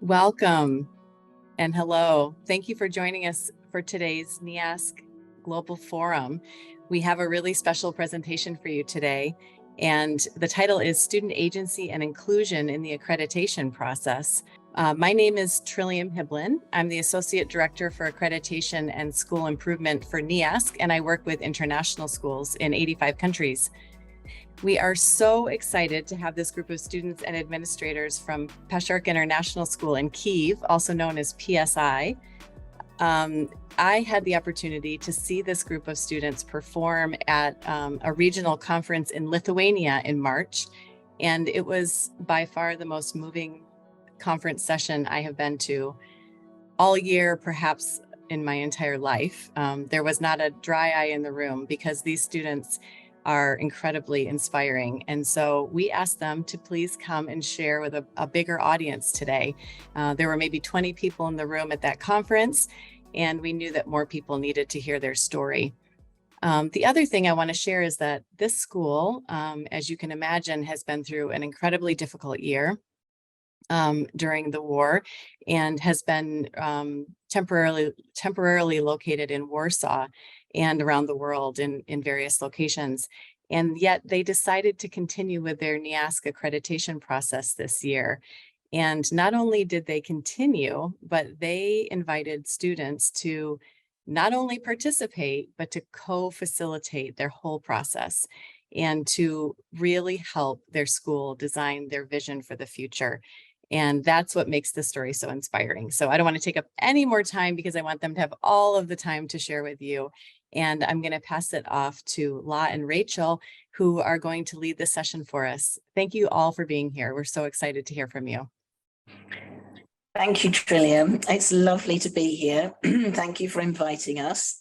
Welcome and hello. Thank you for joining us for today's NEASC Global Forum. We have a really special presentation for you today, and the title is Student Agency and Inclusion in the Accreditation Process. My name is Trillium Hiblin. I'm the Associate Director for Accreditation and School Improvement for NEASC, and I work with international schools in 85 countries. We are so excited to have this group of students and administrators from Pechersk International School in Kyiv, also known as PSI. I had the opportunity to see this group of students perform at a regional conference in Lithuania in March, and it was by far the most moving conference session I have been to all year, perhaps in my entire life. There was not a dry eye in the room because these students are incredibly inspiring. And so we asked them to please come and share with a bigger audience today. There were maybe 20 people in the room at that conference, and we knew that more people needed to hear their story. The other thing I want to share is that this school, as you can imagine, has been through an incredibly difficult year during the war, and has been temporarily located in Warsaw and around the world in various locations. And yet they decided to continue with their NEASC accreditation process this year. And not only did they continue, but they invited students to not only participate, but to co-facilitate their whole process and to really help their school design their vision for the future. And that's what makes the story so inspiring. So I don't want to take up any more time because I want them to have all of the time to share with you. And I'm going to pass it off to La and Rachel, who are going to lead this session for us. Thank you all for being here. We're so excited to hear from you. Thank you, Trillium. It's lovely to be here. Thank you for inviting us.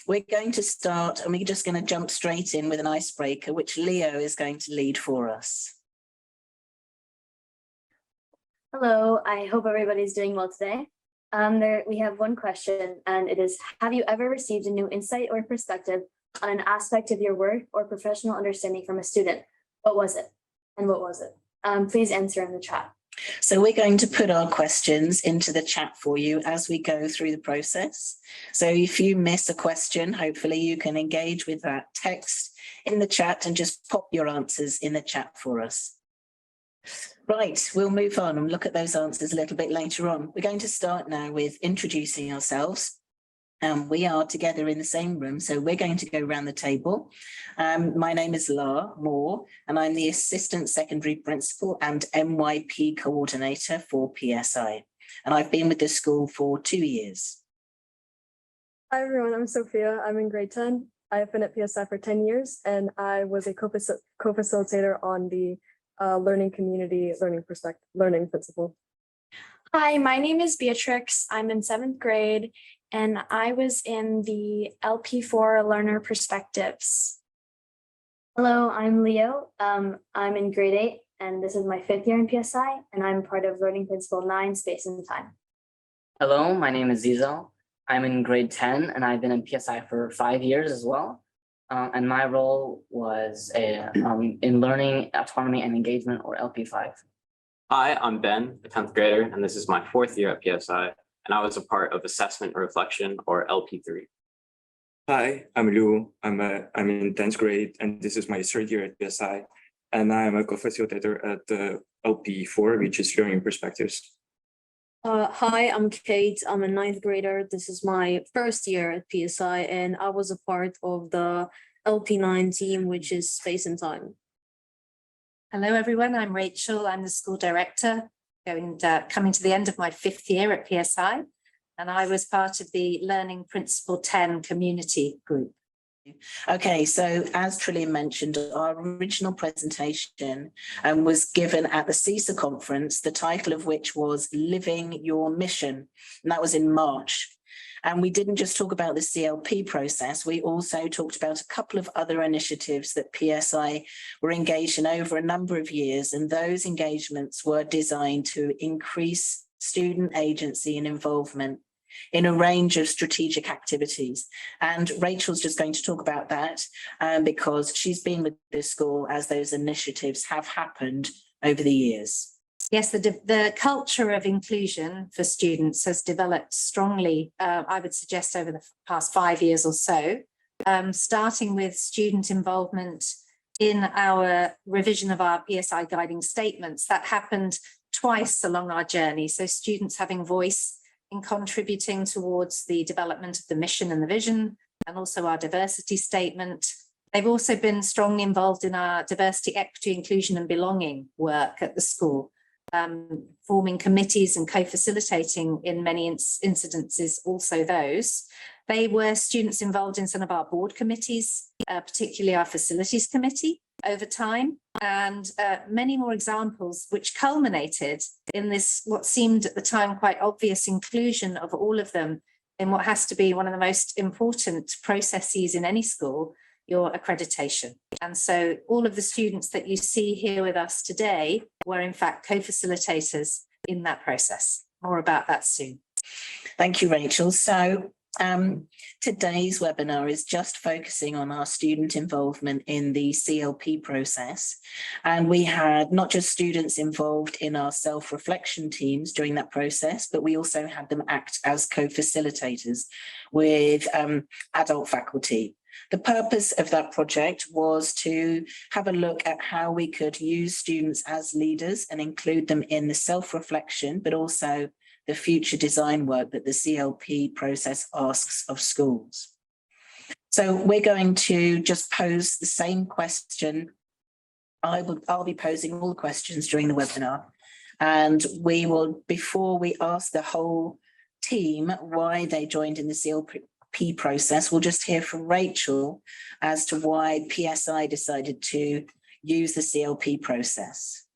We're going to start, and we're just going to jump straight in with an icebreaker, which Leo is going to lead for us. Hello, I hope everybody's doing well today. We have one question, and it is, have you ever received a new insight or perspective on an aspect of your work or professional understanding from a student? What was it? And what was it? Please answer in the chat. So we're going to put our questions into the chat for you as we go through the process. So if you miss a question, hopefully you can engage with that text in the chat and just pop your answers in the chat for us. Right, we'll move on and look at those answers a little bit later on. We're going to start now with introducing ourselves. We are together in the same room, so we're going to go around the table. My name is La Moore, and I'm the Assistant Secondary Principal and MYP Coordinator for PSI. And I've been with the school for 2 years. Hi everyone, I'm Sophia. I'm in grade 10. I've been at PSI for 10 years, and I was a co-facilitator on the learning community, learning principle. Hi, my name is Beatrix. I'm in 7th grade, and I was in the LP4 Learner Perspectives. Hello, I'm Leo. I'm in grade 8, and this is my 5th year in PSI, and I'm part of Learning Principle 9, Space and Time. Hello, my name is Zizo. I'm in grade 10, and I've been in PSI for 5 years as well. And my role was in learning, autonomy, and engagement, or LP5. Hi, I'm Ben, a 10th grader, and this is my 4th year at PSI, and I was a part of Assessment and Reflection, or LP3. Hi, I'm Liu. I'm in 10th grade, and this is my 3rd year at PSI, and I am a co-facilitator at the LP4, which is Learning Perspectives. Hi, I'm Kate. I'm a 9th grader. This is my 1st year at PSI, and I was a part of the LP9 team, which is Space and Time. Hello, everyone. I'm Rachel. I'm the school director, coming to the end of my 5th year at PSI, and I was part of the Learning Principle 10 community group. Okay, so as Trillium mentioned, our original presentation was given at the CISA conference, the title of which was Living Your Mission, and that was in March. And we didn't just talk about the CLP process, we also talked about a couple of other initiatives that PSI were engaged in over a number of years, and those engagements were designed to increase student agency and involvement in a range of strategic activities. And Rachel's just going to talk about that because she's been with this school as those initiatives have happened over the years. Yes, the culture of inclusion for students has developed strongly, I would suggest, over the past 5 years or so, starting with student involvement in our revision of our PSI guiding statements. That happened twice along our journey. So students having voice in contributing towards the development of the mission and the vision, and also our diversity statement. They've also been strongly involved in our diversity, equity, inclusion and belonging work at the school, forming committees and co-facilitating in many incidences, also those. They were students involved in some of our board committees, particularly our facilities committee over time, and many more examples which culminated in this, what seemed at the time quite obvious inclusion of all of them in what has to be one of the most important processes in any school, your accreditation. And so all of the students that you see here with us today were in fact co-facilitators in that process. More about that soon. Thank you, Rachel. So today's webinar is just focusing on our student involvement in the CLP process. And we had not just students involved in our self-reflection teams during that process, but we also had them act as co-facilitators with adult faculty. The purpose of that project was to have a look at how we could use students as leaders and include them in the self-reflection, but also the future design work that the CLP process asks of schools. So we're going to just pose the same question. I'll be posing all the questions during the webinar, and we will, before we ask the whole team why they joined in the CLP process, we'll just hear from Rachel as to why PSI decided to use the CLP process.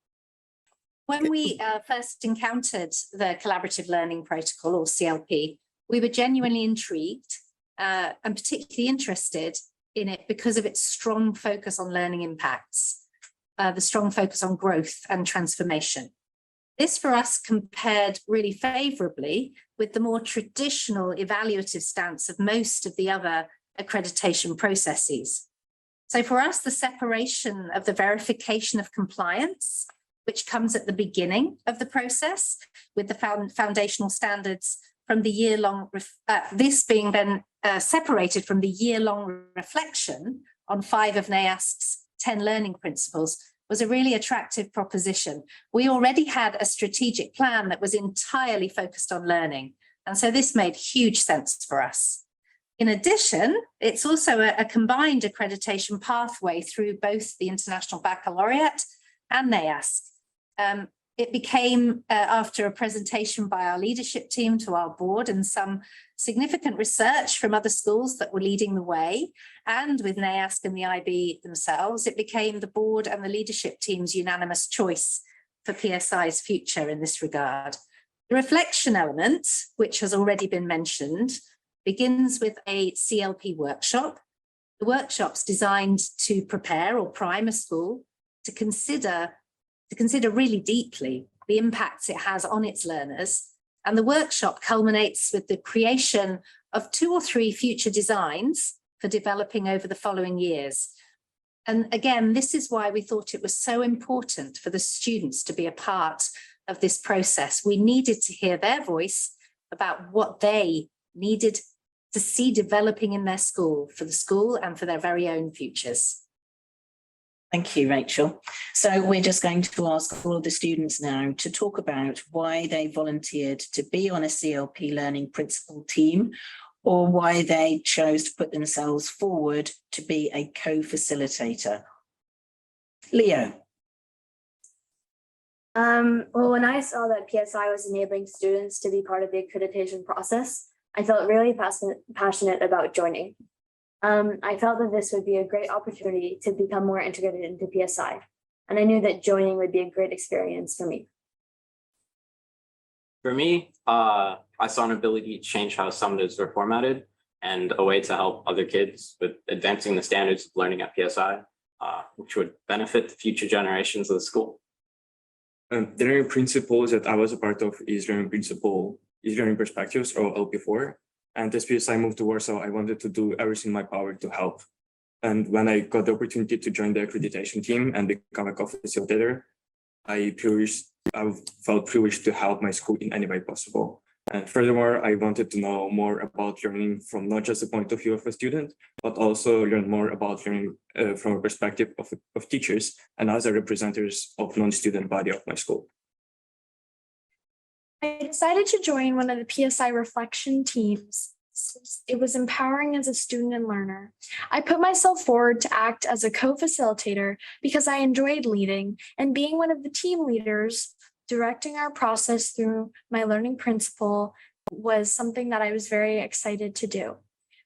When we first encountered the Collaborative Learning Protocol, or CLP, we were genuinely intrigued and particularly interested in it because of its strong focus on learning impacts, the strong focus on growth and transformation. This for us compared really favourably with the more traditional evaluative stance of most of the other accreditation processes. So for us, the separation of the verification of compliance, which comes at the beginning of the process with the foundational standards from the year-long, this being then separated from the year-long reflection on 5 of NEASC's 10 learning principles, was a really attractive proposition. We already had a strategic plan that was entirely focused on learning, and so this made huge sense for us. In addition, it's also a combined accreditation pathway through both the International Baccalaureate and NEASC. It became, after a presentation by our leadership team to our board and some significant research from other schools that were leading the way, and with NEASC and the IB themselves, it became the board and the leadership team's unanimous choice for PSI's future in this regard. The reflection element, which has already been mentioned, begins with a CLP workshop. The workshop's designed to prepare or prime a school to consider really deeply the impacts it has on its learners. And the workshop culminates with the creation of 2 or 3 future designs for developing over the following years. And again, this is why we thought it was so important for the students to be a part of this process. We needed to hear their voice about what they needed to see developing in their school, for the school and for their very own futures. Thank you, Rachel. So we're just going to ask all of the students now to talk about why they volunteered to be on a CLP learning principle team, or why they chose to put themselves forward to be a co-facilitator. Leo. Well, when I saw that PSI was enabling students to be part of the accreditation process, I felt really passionate about joining. I felt that this would be a great opportunity to become more integrated into PSI, and I knew that joining would be a great experience for me. For me, I saw an ability to change how summative were formatted and a way to help other kids with advancing the standards of learning at PSI, which would benefit the future generations of the school. The learning principles that I was a part of is learning perspectives, or LP4. And as PSI moved to Warsaw, I wanted to do everything in my power to help. And when I got the opportunity to join the accreditation team and become a co-facilitator, I I felt privileged to help my school in any way possible. And furthermore, I wanted to know more about learning from not just the point of view of a student, but also learn more about learning from a perspective of teachers and other representatives of non-student body of my school. I decided to join one of the PSI reflection teams since it was empowering as a student and learner. I put myself forward to act as a co-facilitator because I enjoyed leading, and being one of the team leaders, directing our process through my learning principle was something that I was very excited to do,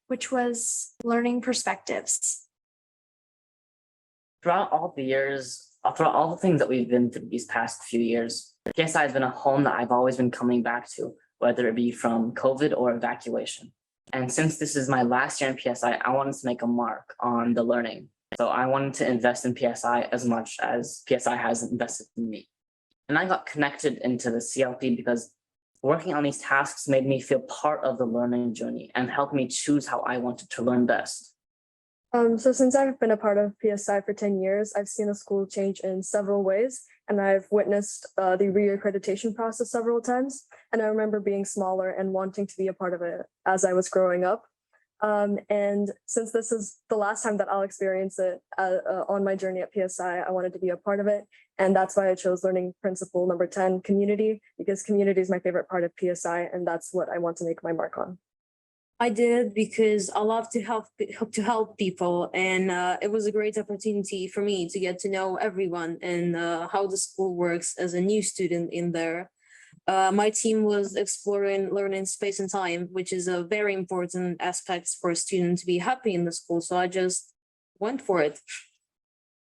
which was learning perspectives. Throughout all the things that we've been through these past few years, PSI has been a home that I've always been coming back to, whether it be from COVID or evacuation. And since this is my last year in PSI, I wanted to make a mark on the learning. So I wanted to invest in PSI as much as PSI has invested in me. And I got connected into the CLP because working on these tasks made me feel part of the learning journey and helped me choose how I wanted to learn best. So since I've been a part of PSI for 10 years, I've seen the school change in several ways, and I've witnessed the re-accreditation process several times. And I remember being smaller and wanting to be a part of it as I was growing up. And since this is the last time that I'll experience it on my journey at PSI, I wanted to be a part of it. And that's why I chose learning principle number 10, community, because community is my favorite part of PSI, and that's what I want to make my mark on. I did because I love to help people, and it was a great opportunity for me to get to know everyone and how the school works as a new student in there. My team was exploring learning space and time, which is a very important aspect for a student to be happy in the school. So I just went for it.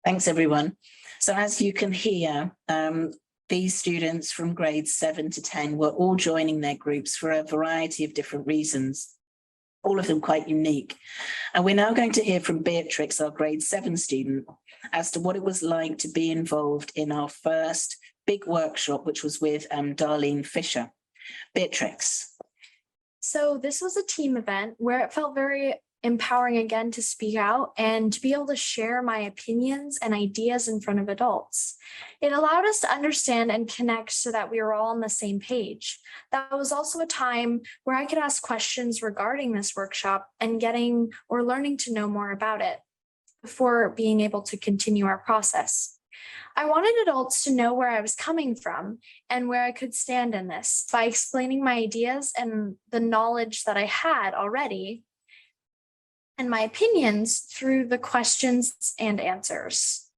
Thanks, everyone. So as you can hear, these students from grades 7 to 10 were all joining their groups for a variety of different reasons, all of them quite unique. And we're now going to hear from Beatrix, our grade 7 student, as to what it was like to be involved in our first big workshop, which was with Darlene Fisher. Beatrix. So this was a team event where it felt very empowering again to speak out and to be able to share my opinions and ideas in front of adults. It allowed us to understand and connect so that we were all on the same page. That was also a time where I could ask questions regarding this workshop and getting or learning to know more about it before being able to continue our process. I wanted adults to know where I was coming from and where I could stand in this by explaining my ideas and the knowledge that I had already and my opinions through the questions and answers.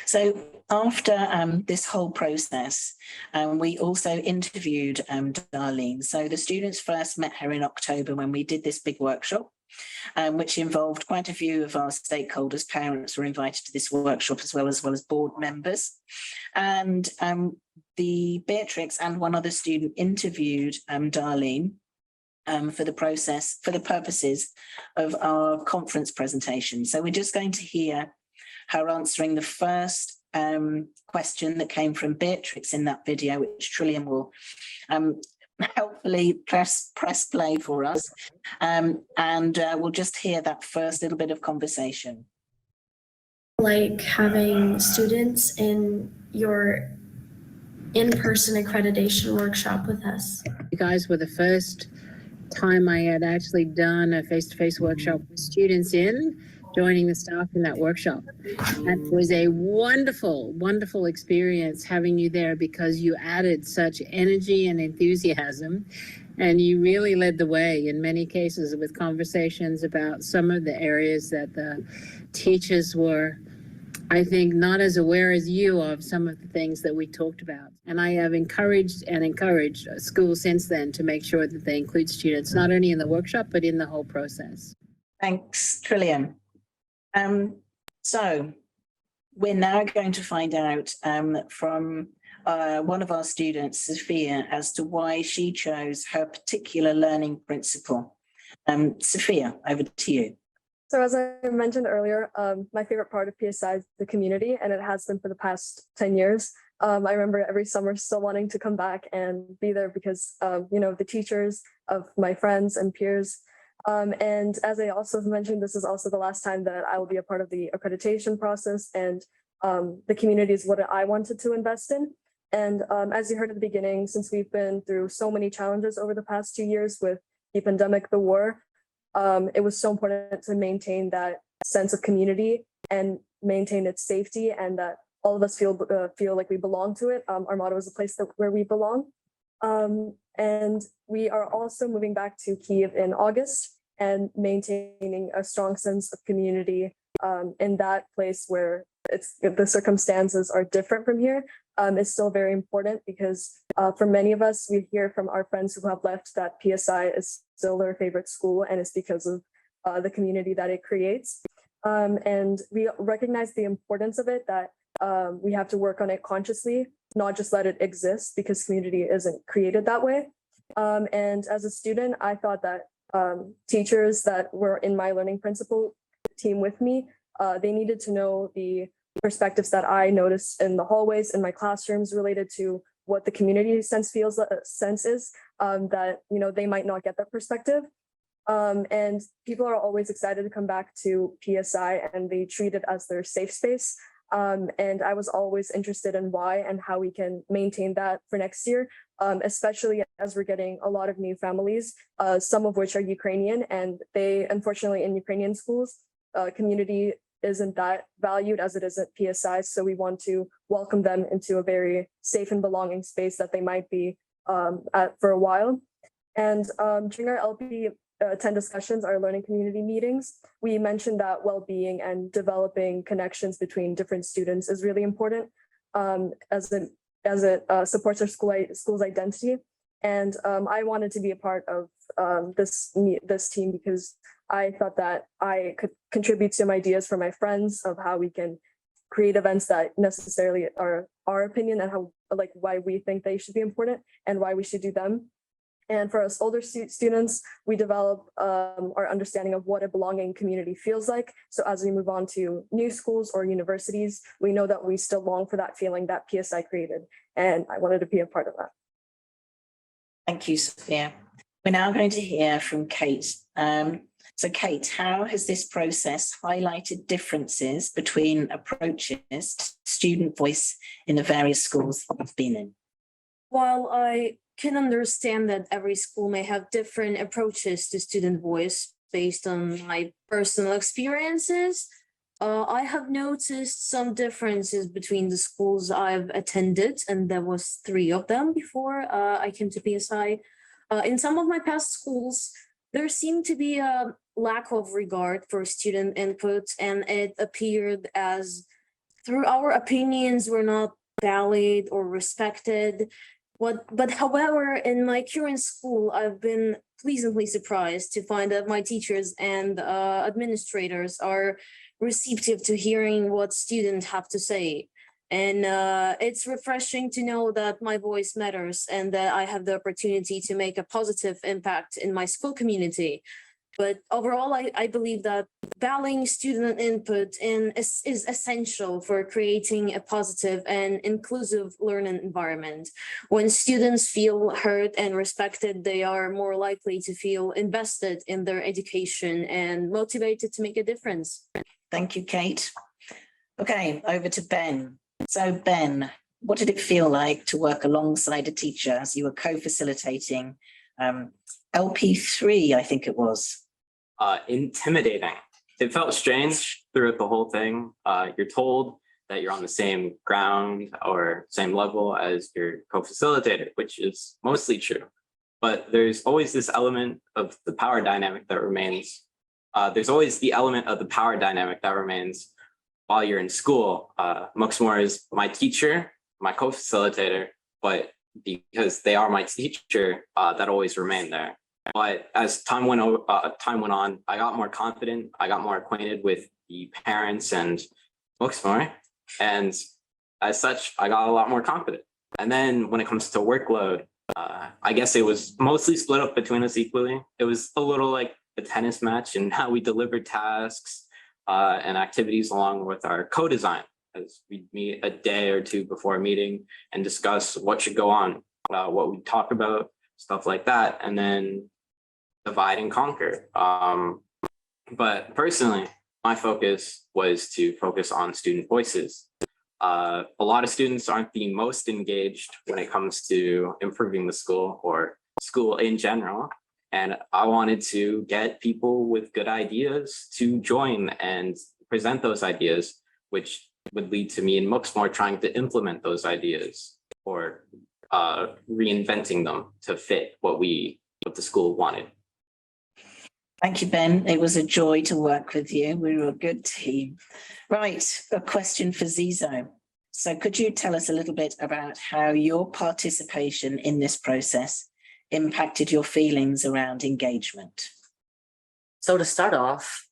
So after this whole process, we also interviewed Darlene. So the students first met her in October when we did this big workshop, which involved quite a few of our stakeholders. Parents were invited to this workshop as well as board members. And the Beatrix and one other student interviewed Darlene for the purposes of our conference presentation. So we're just going to hear her answering the first question that came from Beatrix in that video, which Trillian will helpfully press play for us. And we'll just hear that first little bit of conversation. Like having students in your in-person accreditation workshop with us. You guys were the first time I had actually done a face-to-face workshop with students joining the staff in that workshop. That was a wonderful, wonderful experience having you there because you added such energy and enthusiasm, and you really led the way in many cases with conversations about some of the areas that the teachers were, I think, not as aware as you of some of the things that we talked about. And I have encouraged schools since then to make sure that they include students, not only in the workshop, but in the whole process. Thanks, Trillian. So we're now going to find out from one of our students, Sophia, as to why she chose her particular learning principle. Sophia, over to you. So as I mentioned earlier, my favorite part of PSI is the community, and it has been for the past 10 years. I remember every summer still wanting to come back and be there because, the teachers, of my friends and peers. And as I also mentioned, this is also the last time that I will be a part of the accreditation process, and the community is what I wanted to invest in. And as you heard at the beginning, since we've been through so many challenges over the past 2 years with the pandemic, the war, it was so important to maintain that sense of community and maintain its safety, and that all of us feel like we belong to it. Our motto is a place where we belong. And we are also moving back to Kyiv in August and maintaining a strong sense of community in that place where the circumstances are different from here is still very important, because for many of us, we hear from our friends who have left that PSI is still their favorite school, and it's because of the community that it creates. And we recognize the importance of it, that we have to work on it consciously, not just let it exist, because community isn't created that way. And as a student, I thought that teachers that were in my learning principle team with me, they needed to know the perspectives that I noticed in the hallways in my classrooms related to what the community sense is, that, you know, they might not get that perspective. And people are always excited to come back to PSI, and they treat it as their safe space. And I was always interested in why and how we can maintain that for next year, especially as we're getting a lot of new families, some of which are Ukrainian, and they, unfortunately, in Ukrainian schools, community isn't that valued as it is at PSI. So we want to welcome them into a very safe and belonging space that they might be at for a while. And during our LP 10 discussions, our learning community meetings, we mentioned that well-being and developing connections between different students is really important, as it supports our school's identity. And I wanted to be a part of this team because I thought that I could contribute some ideas for my friends of how we can create events that necessarily are our opinion, and how, like, why we think they should be important and why we should do them. And for us older students, we develop our understanding of what a belonging community feels like. So as we move on to new schools or universities, we know that we still long for that feeling that PSI created. And I wanted to be a part of that. Thank you, Sophia. We're now going to hear from Kate. So Kate, how has this process highlighted differences between approaches to student voice in the various schools I've been in? While I can understand that every school may have different approaches to student voice based on my personal experiences, I have noticed some differences between the schools I've attended, and there was 3 of them before I came to PSI. In some of my past schools, there seemed to be a lack of regard for student input, and it appeared as through our opinions were not valued or respected. But however, in my current school, I've been pleasantly surprised to find that my teachers and administrators are receptive to hearing what students have to say. And it's refreshing to know that my voice matters and that I have the opportunity to make a positive impact in my school community. But overall, I believe that valuing student input is essential for creating a positive and inclusive learning environment. When students feel heard and respected, they are more likely to feel invested in their education and motivated to make a difference. Thank you, Kate. Okay, over to Ben. So Ben, what did it feel like to work alongside a teacher as you were co-facilitating LP3, I think it was? Intimidating. It felt strange throughout the whole thing. You're told that you're on the same ground or same level as your co-facilitator, which is mostly true. But there's always this element of the power dynamic that remains. While you're in school. Muxmore is my teacher, my co-facilitator, but because they are my teacher, that always remained there. But as time went on, I got more confident. I got more acquainted with the parents and Muxmore, and as such, I got a lot more confident. And then when it comes to workload, I guess it was mostly split up between us equally. It was a little like a tennis match in how we delivered tasks and activities along with our co-design, as we'd meet a day or 2 before a meeting and discuss what should go on, what we talk about, stuff like that, and then divide and conquer. But personally, my focus was to focus on student voices. a lot of students aren't the most engaged when it comes to improving the school or school in general. And I wanted to get people with good ideas to join and present those ideas, which would lead to me in Mooksmore trying to implement those ideas or reinventing them to fit what the school wanted. Thank you, Ben. It was a joy to work with you. We were a good team. Right, a question for Zizo. So could you tell us a little bit about how your participation in this process impacted your feelings around engagement? So to start off,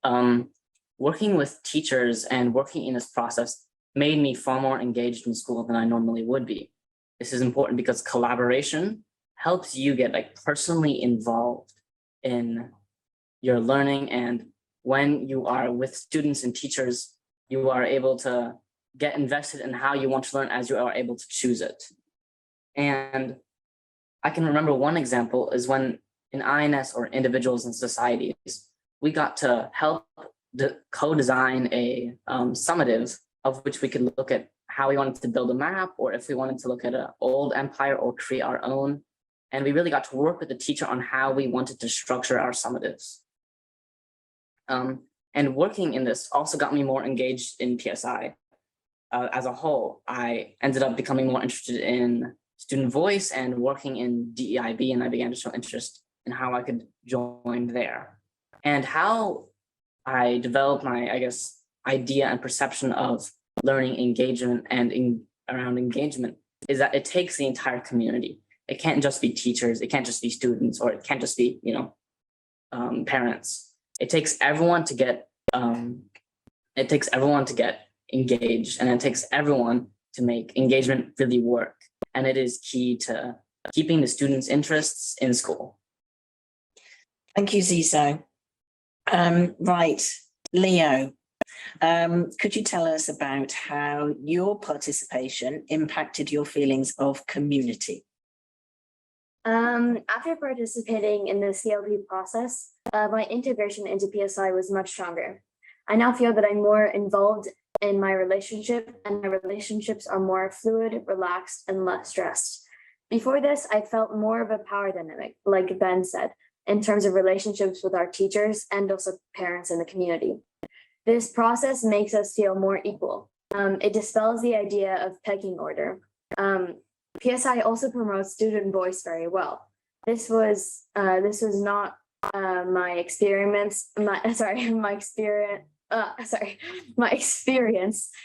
working with teachers and working in this process made me far more engaged in school than I normally would be. This is important because collaboration helps you get like personally involved in your learning, and when you are with students and teachers, you are able to get invested in how you want to learn as you are able to choose it. And I can remember one example is when in INS or individuals and societies, we got to help co-design a summative of which we could look at how we wanted to build a map, or if we wanted to look at an old empire or create our own. And we really got to work with the teacher on how we wanted to structure our summatives. And working in this also got me more engaged in PSI. As a whole, I ended up becoming more interested in student voice and working in DEIB, and I began to show interest in how I could join there. And how I developed my, I guess, idea and perception of learning engagement and around engagement is that it takes the entire community. It can't just be teachers, it can't just be students, or it can't just be, parents. It takes everyone to get engaged, and it takes everyone to make engagement really work. And it is key to keeping the students' interests in school. Thank you, Zizo. Right, Leo, could you tell us about how your participation impacted your feelings of community? After participating in the CLP process, my integration into PSI was much stronger. I now feel that I'm more involved in my relationship, and my relationships are more fluid, relaxed, and less stressed. Before this, I felt more of a power dynamic, like Ben said, in terms of relationships with our teachers and also parents in the community. This process makes us feel more equal. It dispels the idea of pecking order. PSI also promotes student voice very well. This was not my experience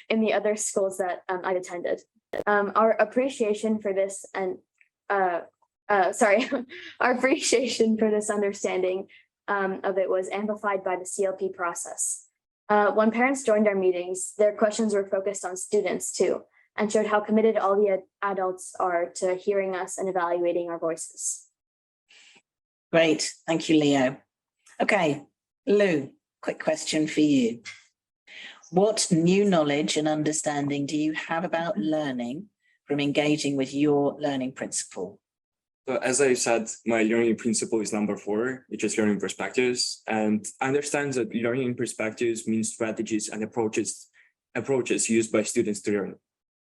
in the other schools that I've attended. Our appreciation for this our appreciation for this understanding of it was amplified by the CLP process. When parents joined our meetings, their questions were focused on students too, and showed how committed all the adults are to hearing us and evaluating our voices. Great, thank you, Leo. Okay, Lou, quick question for you. What new knowledge and understanding do you have about learning from engaging with your learning principle? So as I said, my learning principle is number 4, which is learning perspectives. And I understand that learning perspectives means strategies and approaches used by students to learn.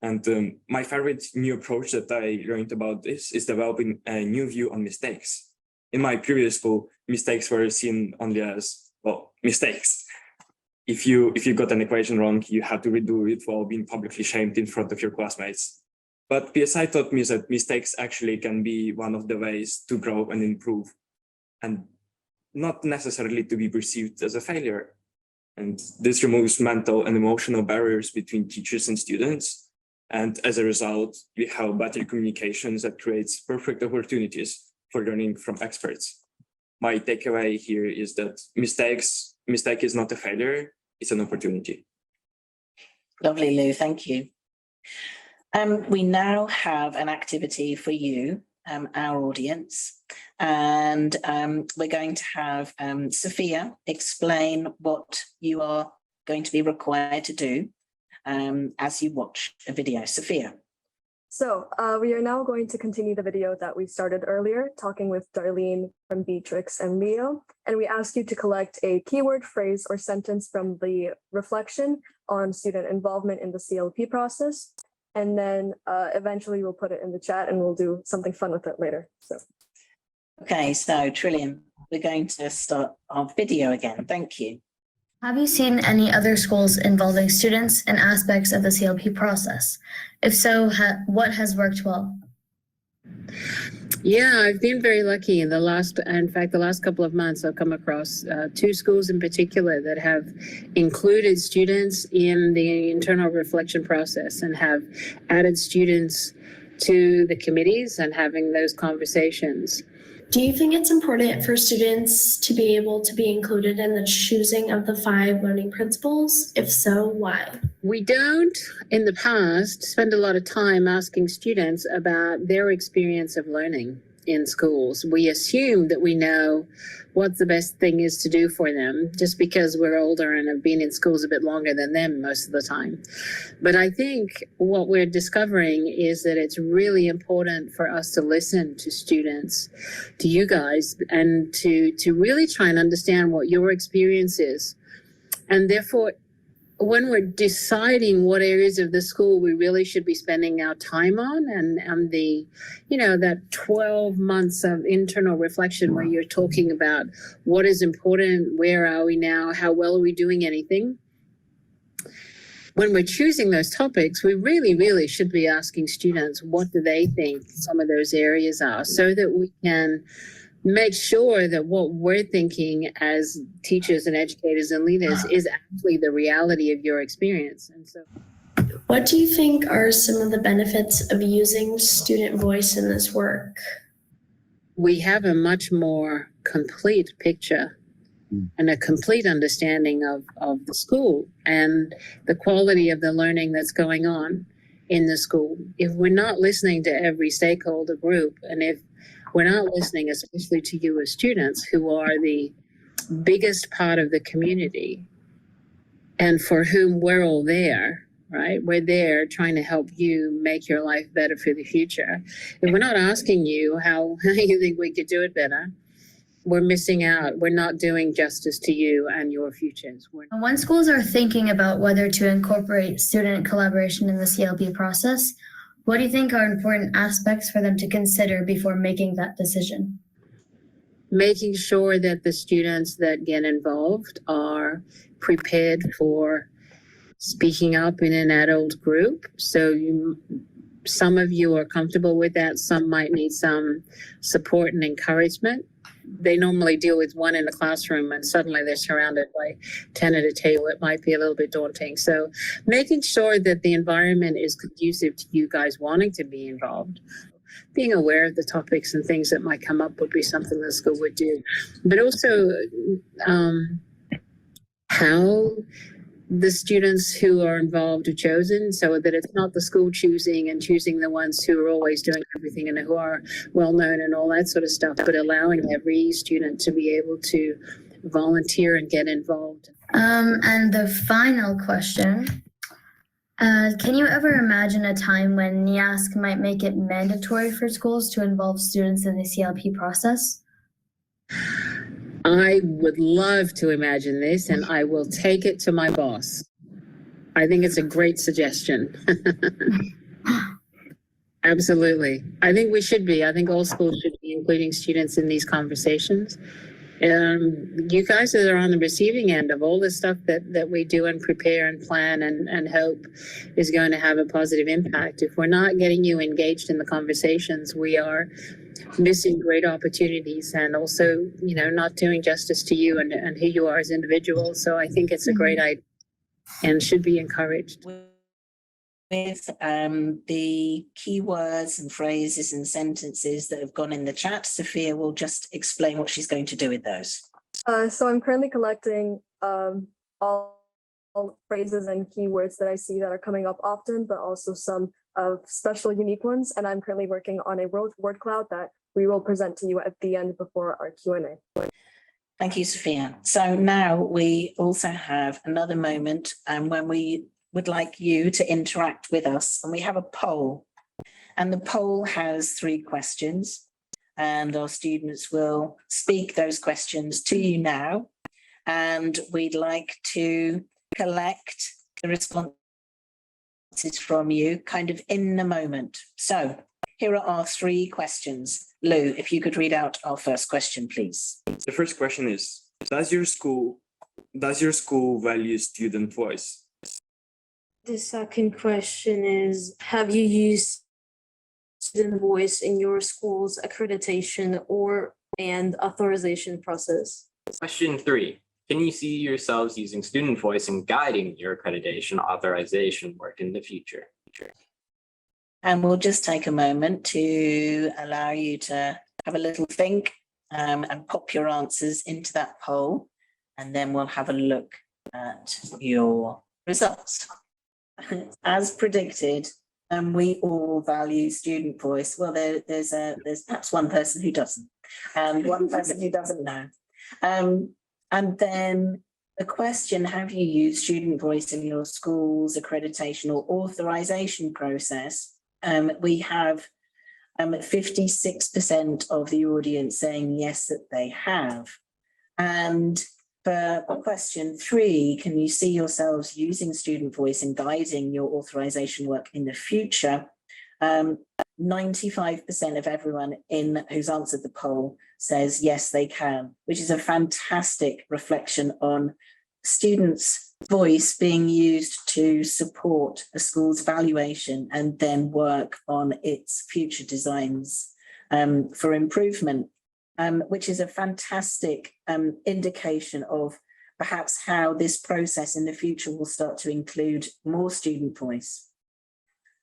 And my favorite new approach that I learned about this is developing a new view on mistakes. In my previous school, mistakes were seen only as, well, mistakes. If you got an equation wrong, you had to redo it while being publicly shamed in front of your classmates. But PSI taught me that mistakes actually can be one of the ways to grow and improve, and not necessarily to be perceived as a failure. And this removes mental and emotional barriers between teachers and students. And as a result, we have better communications that creates perfect opportunities for learning from experts. My takeaway here is that mistake is not a failure, it's an opportunity. Lovely, Lou, thank you. We now have an activity for you, our audience, and we're going to have Sophia explain what you are going to be required to do as you watch a video. Sophia. So we are now going to continue the video that we started earlier, talking with Darlene from Beatrix and Leo. And we ask you to collect a keyword, phrase, or sentence from the reflection on student involvement in the CLP process. And then eventually we'll put it in the chat and we'll do something fun with it later. So. Okay, so Trillium, we're going to start our video again. Thank you. Have you seen any other schools involving students and aspects of the CLP process? If so, what has worked well? Yeah, I've been very lucky in the last couple of months, I've come across 2 schools in particular that have included students in the internal reflection process and have added students to the committees and having those conversations. Do you think it's important for students to be able to be included in the choosing of the 5 learning principles? If so, why? We don't, in the past, spend a lot of time asking students about their experience of learning in schools. We assume that we know what the best thing is to do for them just because we're older and have been in schools a bit longer than them most of the time. But I think what we're discovering is that it's really important for us to listen to students, to you guys, and to really try and understand what your experience is. And therefore, when we're deciding what areas of the school we really should be spending our time on, and the, that 12 months of internal reflection where you're talking about what is important, where are we now, how well are we doing anything? When we're choosing those topics, we really, really should be asking students what do they think some of those areas are, so that we can make sure that what we're thinking as teachers and educators and leaders is actually the reality of your experience. And so, what do you think are some of the benefits of using student voice in this work? We have a much more complete picture and a complete understanding of the school and the quality of the learning that's going on in the school. If we're not listening to every stakeholder group, and if we're not listening, especially to you as students, who are the biggest part of the community and for whom we're all there, right? We're there trying to help you make your life better for the future. If we're not asking you how you think we could do it better, we're missing out. We're not doing justice to you and your futures. When schools are thinking about whether to incorporate student collaboration in the CLP process, what do you think are important aspects for them to consider before making that decision? Making sure that the students that get involved are prepared for speaking up in an adult group. So some of you are comfortable with that. Some might need some support and encouragement. They normally deal with one in the classroom and suddenly they're surrounded by 10 at a table. It might be a little bit daunting. So making sure that the environment is conducive to you guys wanting to be involved. Being aware of the topics and things that might come up would be something the school would do. But also how the students who are involved are chosen, so that it's not the school choosing the ones who are always doing everything and who are well known and all that sort of stuff, but allowing every student to be able to volunteer and get involved. And the final question, can you ever imagine a time when NEASC might make it mandatory for schools to involve students in the CLP process? I would love to imagine this, and I will take it to my boss. I think it's a great suggestion. Absolutely. I think we should be. I think all schools should be including students in these conversations. You guys that are on the receiving end of all the stuff that we do and prepare and plan and hope is going to have a positive impact. If we're not getting you engaged in the conversations, we are missing great opportunities and also, not doing justice to you and who you are as individuals. So I think it's a great idea and should be encouraged. With the keywords and phrases and sentences that have gone in the chat, Sophia will just explain what she's going to do with those. So I'm currently collecting all phrases and keywords that I see that are coming up often, but also some of special unique ones. And I'm currently working on a word cloud that we will present to you at the end before our Q&A. Thank you, Sophia. So now we also have another moment when we would like you to interact with us, and we have a poll, and the poll has 3 questions, and our students will speak those questions to you now, and we'd like to collect responses from you kind of in a moment. So here are our 3 questions. Lou, if you could read out our first question, please. The first question is, does your school value student voice? The second question is, have you used student voice in your school's accreditation and authorization process? Question 3, can you see yourselves using student voice in guiding your accreditation authorization work in the future? And we'll just take a moment to allow you to have a little think and pop your answers into that poll. And then we'll have a look at your results. As predicted, we all value student voice. Well, there's perhaps one person who doesn't, and one person who doesn't know. And then the question, have you used student voice in your school's accreditation or authorization process? We have 56% of the audience saying yes, that they have. And for question 3, can you see yourselves using student voice in guiding your authorization work in the future? 95% of everyone who's answered the poll says yes, they can, which is a fantastic reflection on students' voice being used to support a school's valuation and then work on its future designs for improvement, which is a fantastic indication of perhaps how this process in the future will start to include more student voice.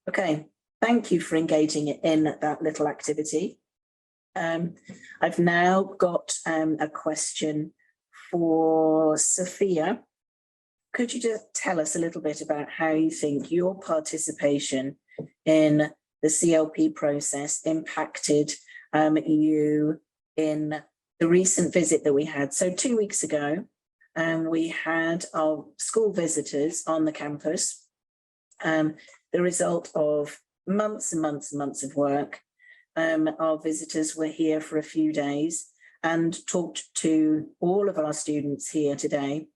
Okay, thank you for engaging in that little activity. I've now got a question for Sophia. Could you just tell us a little bit about how you think your participation in the CLP process impacted you in the recent visit that we had? So 2 weeks ago, we had our school visitors on the campus, the result of months and months and months of work. Our visitors were here for a few days and talked to all of our students here today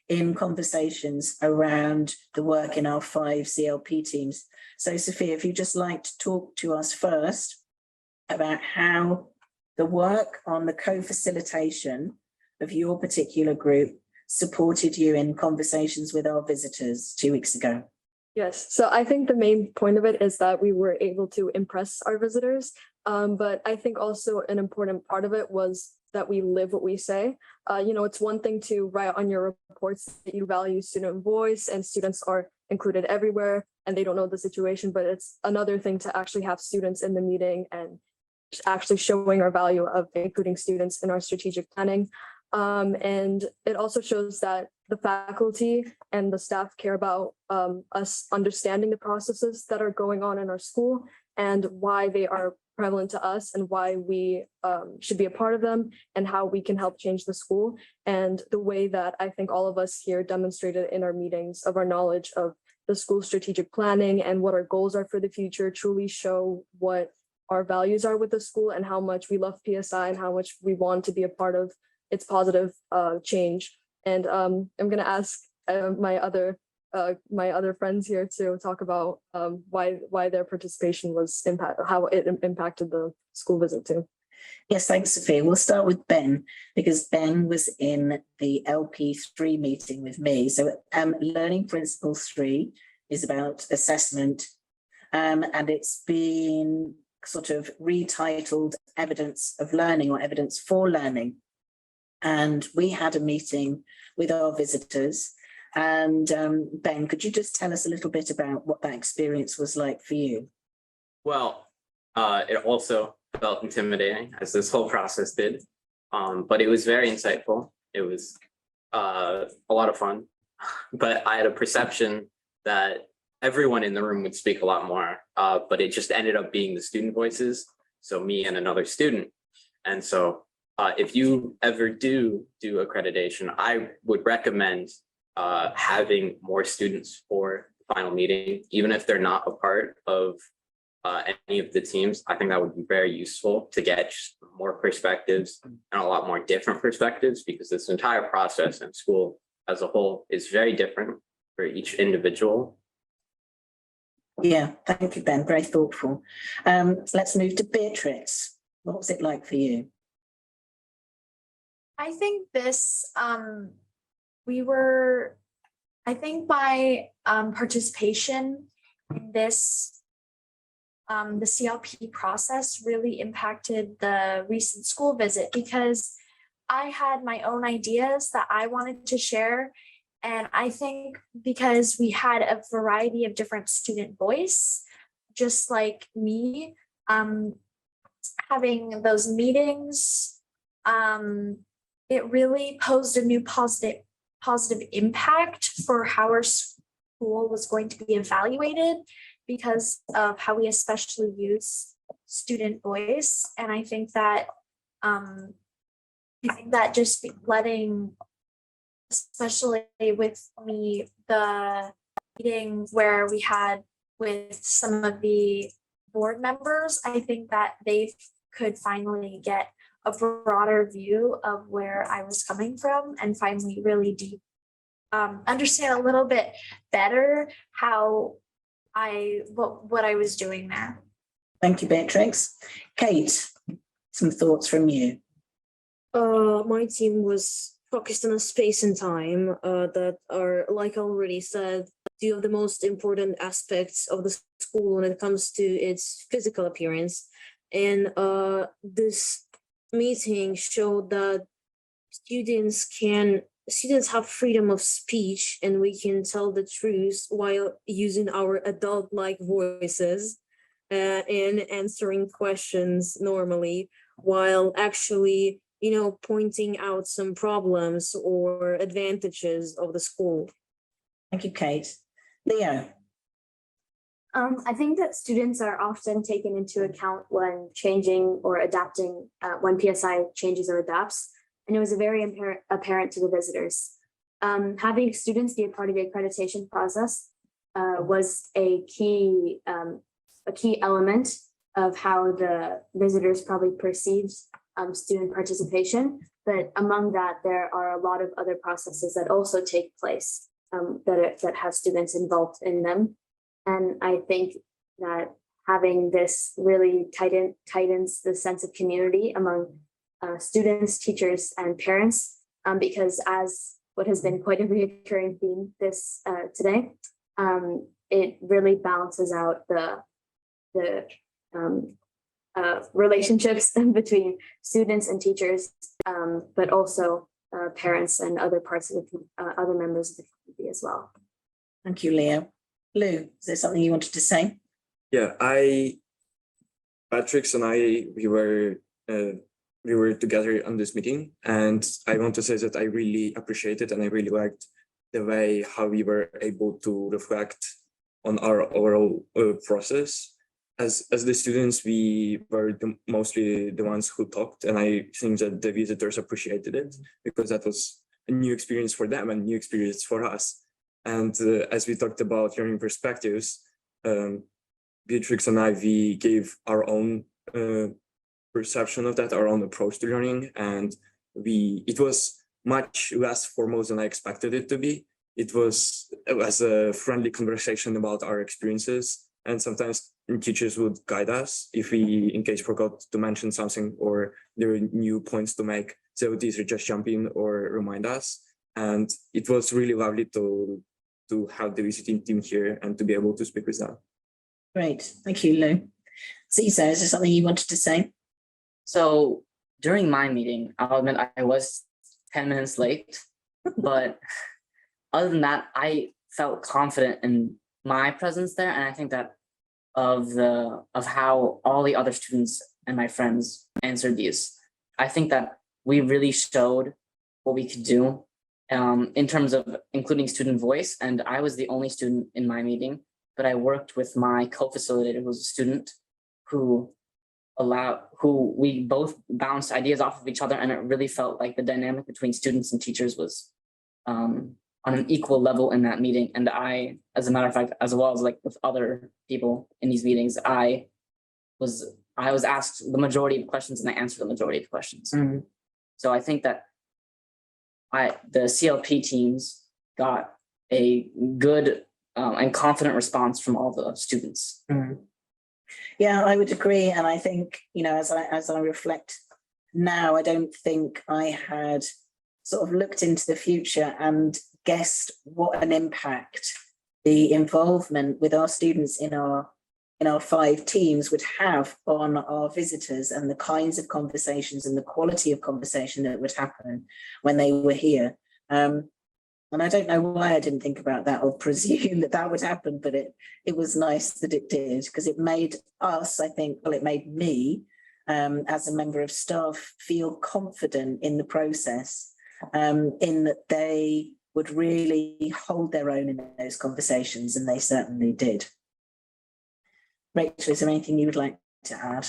in conversations around the work in our 5 CLP teams. So Sophia, if you'd just like to talk to us first about how the work on the co-facilitation of your particular group supported you in conversations with our visitors 2 weeks ago. Yes, so I think the main point of it is that we were able to impress our visitors, but I think also an important part of it was that we live what we say. It's one thing to write on your reports that you value student voice and students are included everywhere and they don't know the situation, but it's another thing to actually have students in the meeting and actually showing our value of including students in our strategic planning. And it also shows that the faculty and the staff care about us understanding the processes that are going on in our school and why they are prevalent to us and why we should be a part of them and how we can help change the school. And the way that I think all of us here demonstrated in our meetings of our knowledge of the school strategic planning and what our goals are for the future truly show what our values are with the school and how much we love PSI and how much we want to be a part of its positive change. And I'm going to ask my other friends here to talk about why their participation was how it impacted the school visit too. Yes, thanks, Sophia. We'll start with Ben, because Ben was in the LP3 meeting with me. So Learning Principles 3 is about assessment, and it's been sort of retitled Evidence of Learning or Evidence for Learning. And we had a meeting with our visitors. And Ben, could you just tell us a little bit about what that experience was like for you? Well, it also felt intimidating, as this whole process did, but it was very insightful. It was a lot of fun, but I had a perception that everyone in the room would speak a lot more, but it just ended up being the student voices, so me and another student. And so if you ever do accreditation, I would recommend having more students for the final meeting, even if they're not a part of any of the teams. I think that would be very useful to get more perspectives and a lot more different perspectives, because this entire process and school as a whole is very different for each individual. Yeah, thank you, Ben. Very thoughtful. Let's move to Beatrix. What was it like for you? I think this, I think my participation in this, the CLP process really impacted the recent school visit because I had my own ideas that I wanted to share. And I think because we had a variety of different student voice, just like me, having those meetings, it really posed a new positive impact for how our school was going to be evaluated because of how we especially use student voice. And I think that just letting, especially with me, the meeting where we had with some of the board members, I think that they could finally get a broader view of where I was coming from and finally really deep understand a little bit better how what I was doing there. Thank you, Beatrix. Kate, some thoughts from you. My team was focused on a space and time that are, like I already said, two of the most important aspects of the school when it comes to its physical appearance. And this meeting showed that students have freedom of speech and we can tell the truth while using our adult-like voices and answering questions normally, while actually, pointing out some problems or advantages of the school. Thank you, Kate. Leo. I think that students are often taken into account when changing or adapting, when PSI changes or adapts, and it was very apparent to the visitors. Having students be a part of the accreditation process was a key element of how the visitors probably perceived student participation. But among that, there are a lot of other processes that also take place that have students involved in them. And I think that having this really tightens the sense of community among students, teachers, and parents, because as what has been quite a recurring theme this today, it really balances out the relationships between students and teachers, but also parents and other parts of other members of the community as well. Thank you, Leo. Lou, is there something you wanted to say? Yeah, Patrick and I, we were together on this meeting, and I want to say that I really appreciated and I really liked the way how we were able to reflect on our overall process. As the students, we were mostly the ones who talked, and I think that the visitors appreciated it because that was a new experience for them and new experience for us. And as we talked about learning perspectives, Beatrix and I, we gave our own perception of that, our own approach to learning, and it was much less formal than I expected it to be. It was a friendly conversation about our experiences, and sometimes teachers would guide us if we, in case, forgot to mention something or there were new points to make. They would either just jump in or remind us, and it was really lovely to have the visiting team here and to be able to speak with them. Great, thank you, Lou. Ziza, is there something you wanted to say? So during my meeting, I'll admit I was 10 minutes late, but other than that, I felt confident in my presence there. And I think that of how all the other students and my friends answered these, I think that we really showed what we could do in terms of including student voice. And I was the only student in my meeting, but I worked with my co-facilitator, who was a student, who we both bounced ideas off of each other, and it really felt like the dynamic between students and teachers was on an equal level in that meeting. And I, as a matter of fact, as well as like with other people in these meetings, I was asked the majority of questions and I answered the majority of questions. Mm-hmm. So I think that the CLP teams got a good and confident response from all the students. Yeah, I would agree. And I think, you know, as I reflect now, I don't think I had sort of looked into the future and guessed what an impact the involvement with our students in our 5 teams would have on our visitors, and the kinds of conversations and the quality of conversation that would happen when they were here. And I don't know why I didn't think about that or presume that that would happen, but it was nice that it did, because it made us, I think, well, it made me as a member of staff feel confident in the process, in that they would really hold their own in those conversations, and they certainly did. Rachel, is there anything you would like to add?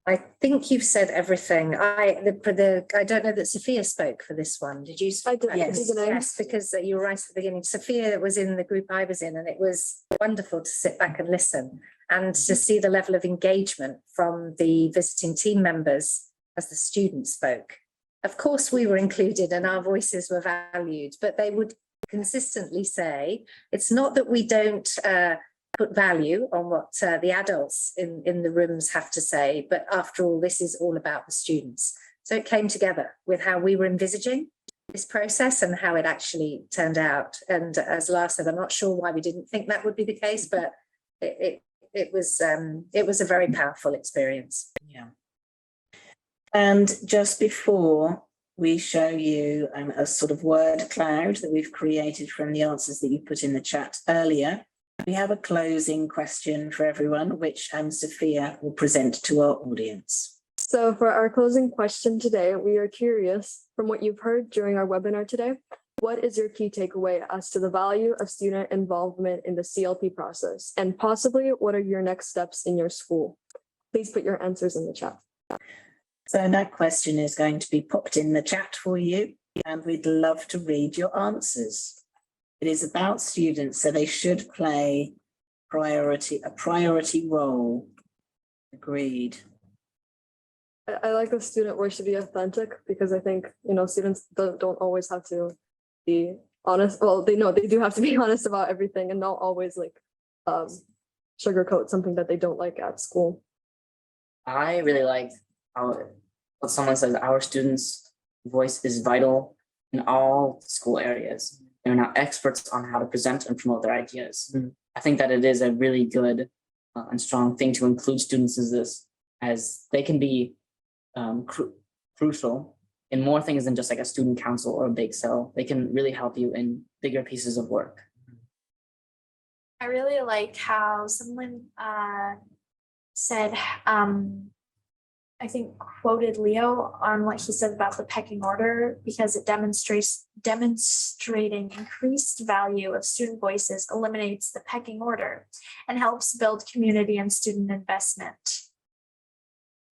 I think you've said everything. I don't know that Sophia spoke for this one. Did you? I did. Yes, because you were right at the beginning. Sophia was in the group I was in, and it was wonderful to sit back and listen and to see the level of engagement from the visiting team members as the students spoke. Of course, we were included and our voices were valued, but they would consistently say, it's not that we don't put value on what the adults in the rooms have to say, but after all, this is all about the students. So it came together with how we were envisaging this process and how it actually turned out. And as Lars said, I'm not sure why we didn't think that would be the case, but it was a very powerful experience. Yeah. And just before we show you a sort of word cloud that we've created from the answers that you put in the chat earlier, we have a closing question for everyone, which Sophia will present to our audience. So for our closing question today, we are curious, from what you've heard during our webinar today, what is your key takeaway as to the value of student involvement in the CLP process? And possibly, what are your next steps in your school? Please put your answers in the chat. So that question is going to be popped in the chat for you, and we'd love to read your answers. It is about students, so they should play a priority role. Agreed. I like the student voice should be authentic, because I think, you know, students don't always have to be honest. Well, they do have to be honest about everything and not always like sugarcoat something that they don't like at school. I really liked what someone says, our students' voice is vital in all school areas. They're now experts on how to present and promote their ideas. I think that it is a really good and strong thing to include students as they can be crucial in more things than just like a student council or a bake sale. They can really help you in bigger pieces of work. I really like how someone said, I think quoted Leo on what he said about the pecking order, because it demonstrating increased value of student voices eliminates the pecking order and helps build community and student investment.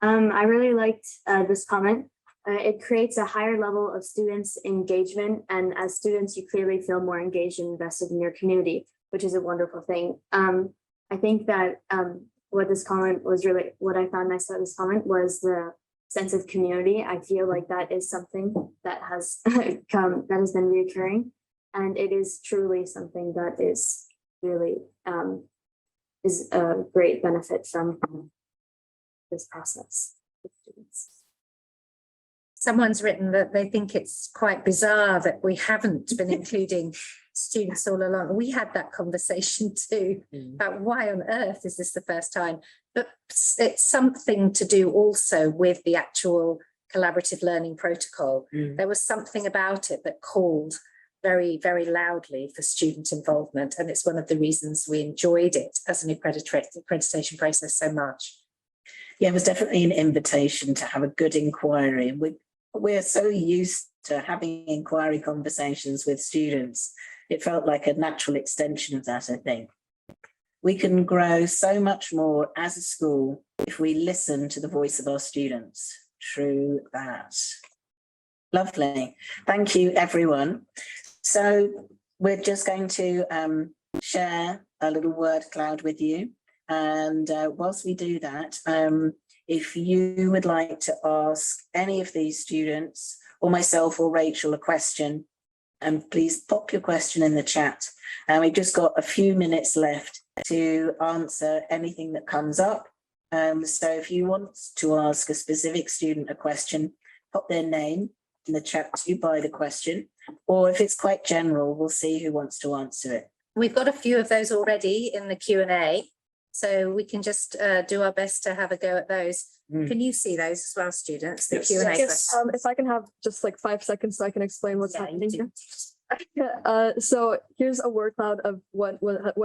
I really liked this comment. It creates a higher level of students' engagement, and as students, you clearly feel more engaged and invested in your community, which is a wonderful thing. I think that what this comment was really, what I found nice about this comment was the sense of community. I feel like that is something that has that has been reoccurring, and it is truly something that is really is a great benefit from this process with students. Someone's written that they think it's quite bizarre that we haven't been including students all along. We had that conversation too about why on earth is this the first time? But it's something to do also with the actual collaborative learning protocol. There was something about it that called very, very loudly for student involvement. And it's one of the reasons we enjoyed it as an accreditation process so much. Yeah, it was definitely an invitation to have a good inquiry. We're so used to having inquiry conversations with students. It felt like a natural extension of that, I think. We can grow so much more as a school if we listen to the voice of our students. True that. Lovely. Thank you, everyone. So we're just going to share a little word cloud with you. And whilst we do that, if you would like to ask any of these students or myself or Rachel a question, And please pop your question in the chat. And we've just got a few minutes left to answer anything that comes up. So if you want to ask a specific student a question, pop their name in the chat to by the question, or if it's quite general, we'll see who wants to answer it. We've got a few of those already in the Q&A, so we can just do our best to have a go at those. Can you see those as well, students? The Yes. Q&A Yes, questions. if I can have just like 5 seconds so I can explain what's Yeah, happening you here. So here's a word cloud of what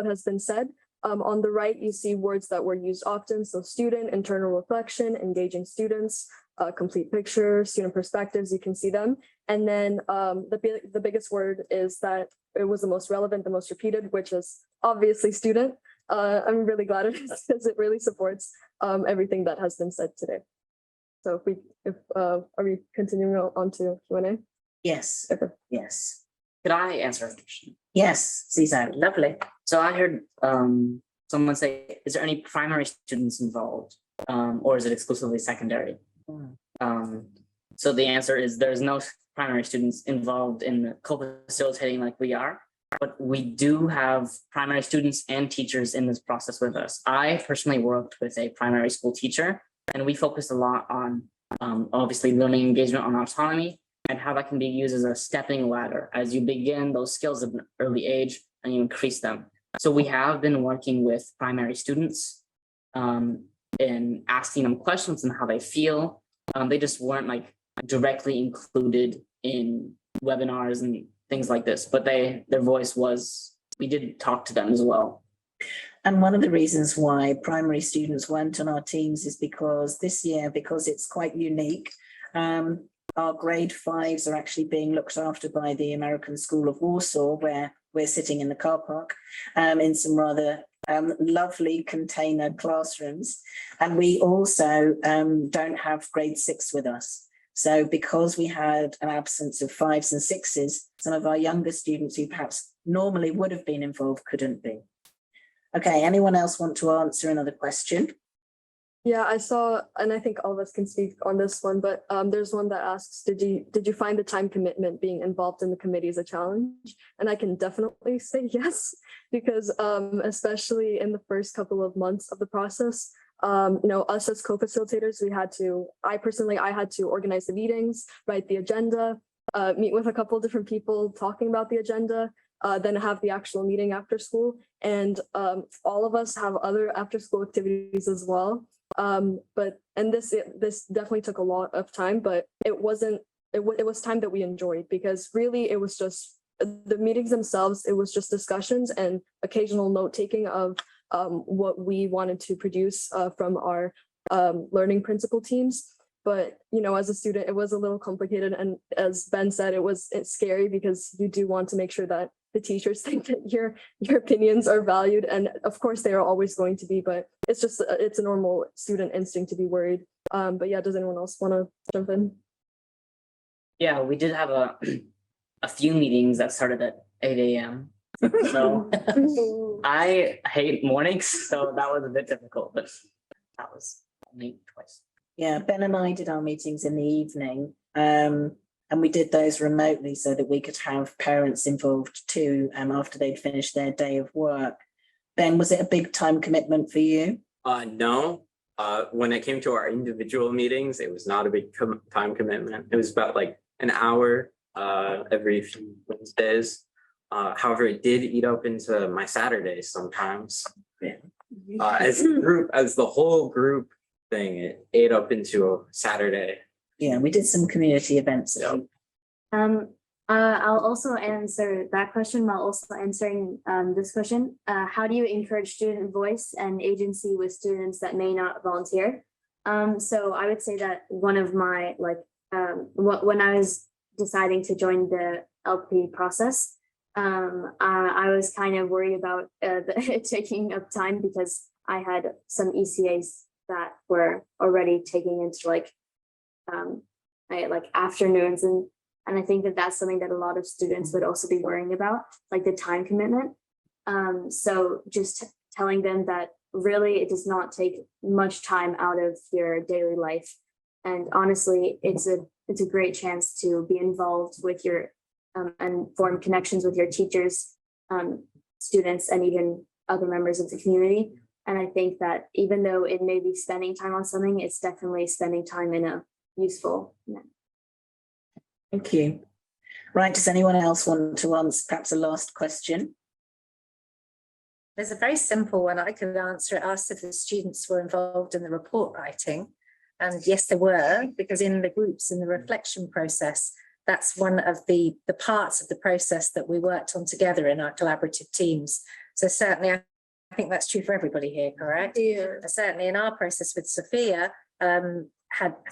has been said. On the right, you see words that were used often. So student, internal reflection, engaging students, complete picture, student perspectives, you can see them. And then the biggest word is that it was the most relevant, the most repeated, which is obviously student. I'm really glad it is because it really supports everything that has been said today. So are we continuing on to Q&A? Yes, Okay. yes, Could I answer a question? yes, Cesar. Lovely. So I heard someone say, is there any primary students involved? Or is it exclusively secondary? So the answer is there's no primary students involved in co-facilitating like we are, but we do have primary students and teachers in this process with us. I personally worked with a primary school teacher, and we focused a lot on obviously learning engagement on autonomy and how that can be used as a stepping ladder as you begin those skills at an early age and you increase them. So we have been working with primary students and asking them questions on how they feel. They just weren't like directly included in webinars and things like this, but their voice was, we did talk to them as well. And one of the reasons why primary students weren't on our teams is because this year, because it's quite unique, our grade 5s are actually being looked after by the American School of Warsaw, where we're sitting in the car park in some rather lovely container classrooms. And we also don't have grade 6 with us. So because we had an absence of 5s and 6s, some of our younger students who perhaps normally would have been involved couldn't be. Okay, anyone else want to answer another question? Yeah, I saw, and I think all of us can speak on this one, but there's one that asks, did you find the time commitment being involved in the committee as a challenge? And I can definitely say yes, because especially in the first couple of months of the process, us as co-facilitators, I had to organize the meetings, write the agenda, meet with a couple of different people talking about the agenda, then have the actual meeting after school. And all of us have other after school activities as well. This definitely took a lot of time, but it was time that we enjoyed, because really it was just the meetings themselves. It was just discussions and occasional note taking of what we wanted to produce from our learning principal teams. But, as a student, it was a little complicated. And as Ben said, it's scary because you do want to make sure that the teachers think that your opinions are valued. And of course, they are always going to be, but it's a normal student instinct to be worried. But yeah, does anyone else want to jump in? Yeah, we did have a few meetings that started at 8 a.m. So I hate mornings, so that was a bit difficult, but that was only twice. Yeah, Ben and I did our meetings in the evening, and we did those remotely so that we could have parents involved too, after they'd finished their day of work. Ben, was it a big time commitment for you? No. When it came to our individual meetings, it was not a big time commitment. It was about like an hour every few Wednesdays. However, it did eat up into my Saturdays sometimes. As the whole group thing, it ate up into a Saturday. Yeah, we did some community events. Yep. I'll also answer that question while also answering this question. How do you encourage student voice and agency with students that may not volunteer? So I would say that one of my, when I was deciding to join the LP process, I was kind of worried about it taking up time, because I had some ECAs that were already taking into afternoons, and I think that that's something that a lot of students would also be worrying about, like the time commitment. So just telling them that really it does not take much time out of your daily life, and honestly, it's a great chance to be involved with your and form connections with your teachers, students, and even other members of the community. And I think that even though it may be spending time on something, it's definitely spending time in a useful manner. Thank you. Right, does anyone else want to answer perhaps a last question? There's a very simple one. I could answer it, asked if the students were involved in the report writing. And yes, they were, because in the groups, in the reflection process, that's one of the parts of the process that we worked on together in our collaborative teams. So certainly, I think that's true for everybody here, correct? Yeah. Certainly in our process with Sophia,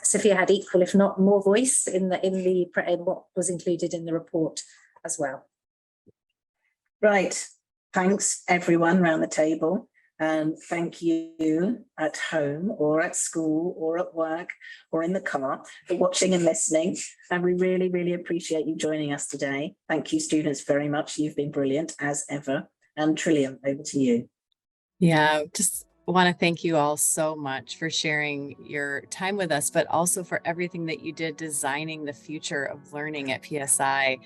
Sophia had equal, if not more, voice in what was included in the report as well. Right, thanks everyone around the table. And thank you at home or at school or at work or in the car for watching and listening. And we really, really appreciate you joining us today. Thank you, students, very much. You've been brilliant as ever. And Trillium, over to you. Yeah, just want to thank you all so much for sharing your time with us, but also for everything that you did designing the future of learning at PSI.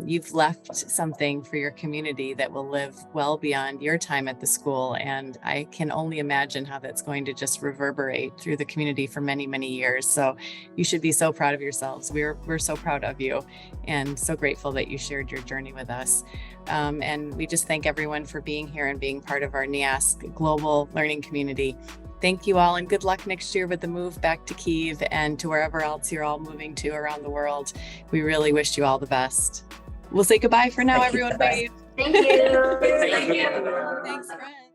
You've left something for your community that will live well beyond your time at the school. And I can only imagine how that's going to just reverberate through the community for many, many years. So you should be so proud of yourselves. We're so proud of you and so grateful that you shared your journey with us. And we just thank everyone for being here and being part of our NEASC global learning community. Thank you all and good luck next year with the move back to Kyiv and to wherever else you're all moving to around the world. We really wish you all the best. We'll say goodbye for now, everyone. Thank you. Thank you. Thanks, friends.